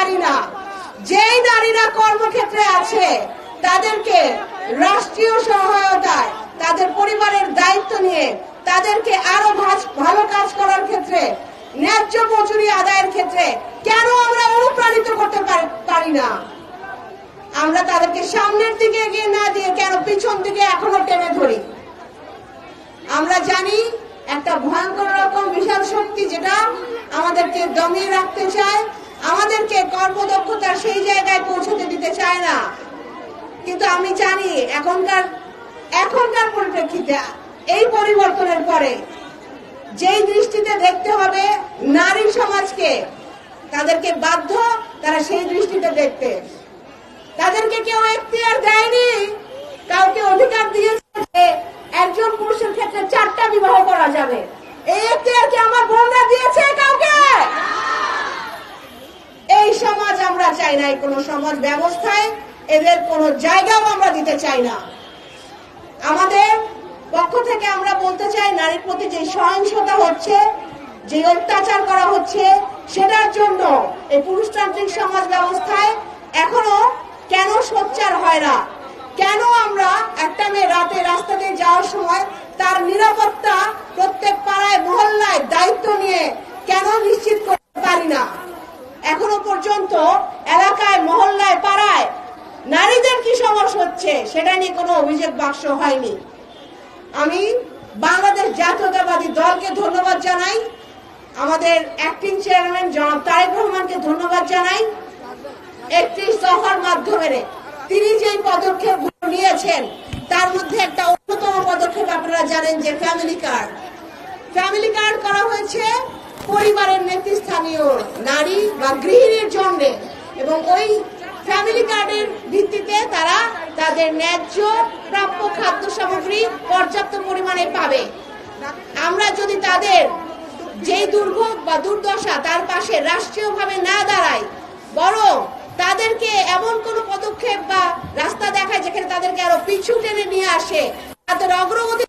পারি না। যেই নারীরা কর্মক্ষেত্রে আছে তাদেরকে রাষ্ট্রীয় সহায়তায় তাদের পরিবারের দায়িত্ব নিয়ে তাদেরকে আরো ভালো কাজ করার ক্ষেত্রে, ন্যায্য মজুরি আদায়ের ক্ষেত্রে কেন আমরা অনুপ্রাণিত করতে পারি না? আমরা তাদেরকে সামনের দিকে এগিয়ে না দিয়ে কেন পিছন দিকে এখনো টেনে ধরি? আমরা জানি একটা ভয়ঙ্কর রকম বিশাল শক্তি যেটা আমাদেরকে দমিয়ে রাখতে চায়, আমাদেরকে কর্মদক্ষতার সেই জায়গায় পৌঁছতে দিতে চায় না। কিন্তু আমি জানি এখনকার পরিপ্রেক্ষিতে এই পরিবর্তনের পরে যেই দৃষ্টিতে দেখতে হবে নারী সমাজকে, তাদেরকে বাধ্য তারা সেই দৃষ্টিতে দেখতে। তাদেরকে কেউ এখতিয়ার দেয়নি, কাউকে অধিকার দিয়েছে যে একজন পুরুষের ক্ষেত্রে 4টা বিবাহ করা যাবে। এই এখতিয়ার কি আমার বোনরা দিয়েছে কাউকে? এই সমাজ আমরা চাই না। কোনো সমাজ ব্যবস্থায় এদের কোনো জায়গাও আমরা দিতে চাই না। আমাদের পক্ষ থেকে আমরা বলতে চাই, নারীর প্রতি যে সহিংসতা হচ্ছে, যে অত্যাচার করা হচ্ছে, সেটার জন্য এই পুরুষতান্ত্রিক সমাজ ব্যবস্থায় এখনো কেন সোচ্চার হয় না? কেন আমরা একটা মেয়ে রাতে রাস্তা দিয়ে যাওয়ার সময় তার নিরাপত্তা প্রত্যেক পাড়ায় মহল্লায় দায়িত্ব নিয়ে কেন নিশ্চিত করতে পারি না? এখনো পর্যন্ত এলাকায় মহল্লায় পাড়ায় নারীদের কি সমস্যা হচ্ছে সেটা নিয়ে কোনো অভিযোগ বাক্স হয়নি। আমি বাংলাদেশ জাতীয়তাবাদী দলকে ধন্যবাদ জানাই, আমাদের অ্যাক্টিং চেয়ারম্যান জনাব তারেক রহমানকে ধন্যবাদ জানাই। 31 দফার মাধ্যমে তিনি যেই পদক্ষেপ নিয়েছেন তার মধ্যে একটা অন্যতম পদক্ষেপ আপনারা জানেন যে ফ্যামিলি কার্ড করা হয়েছে পরিবারের নেতৃস্থানীয় নারী বা গৃহিণীর জন্য, এবং ওই ফ্যামিলি কার্ডের ভিত্তিতে তারা তাদের ন্যায্য প্রাপ্য খাদ্য সামগ্রী পর্যাপ্ত পরিমাণে পাবে। আমরা যদি তাদের যেই দুর্ভোগ বা দুর্দশা তার পাশে রাষ্ট্রীয়ভাবে না দাঁড়াই, বরং তাদেরকে এমন কোন পদক্ষেপ বা রাস্তা দেখায় যেখানে তাদেরকে আরো পিছু টেনে নিয়ে আসে, তাদের অগ্রগতি